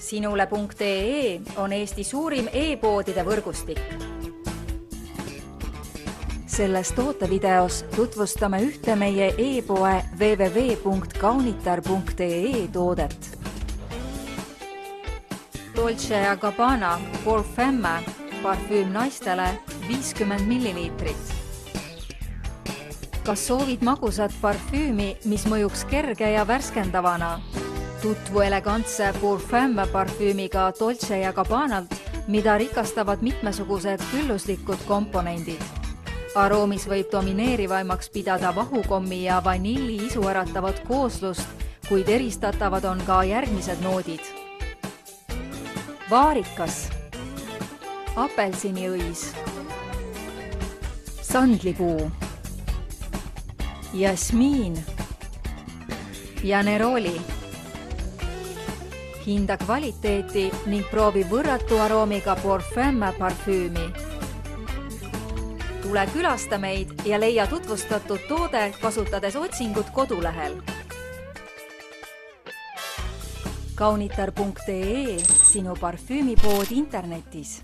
Sinule.ee on Eesti suurim e-poodide võrgustik. Selles tootevideos tutvustame ühte meie e-poe www.kaunitar.ee toodet. Dolce & Gabbana Pour Femme parfüüm naistele 50 milliliitrit. Kas soovid magusat parfüümi, mis mõjuks kerge ja värskendavana? Tutvu elegantse Pour Femme parfüümiga Dolce & Gabbanalt, mida rikastavad mitmesugused külluslikud komponendid. Aroomis võib domineerivaimaks pidada vahukommi ja vanilli isu äratavat kooslust, kuid eristatavad on ka järgmised noodid. Vaarikas, apelsiniõis, sandlipuu, jasmiin ja nerooli. Hinda kvaliteeti ning proovi võrratu aroomiga Pour Femme parfüümi. Tule külasta meid ja leia tutvustatud toode kasutades otsingut kodulehel. Kaunitar.ee, sinu parfüümipood internetis.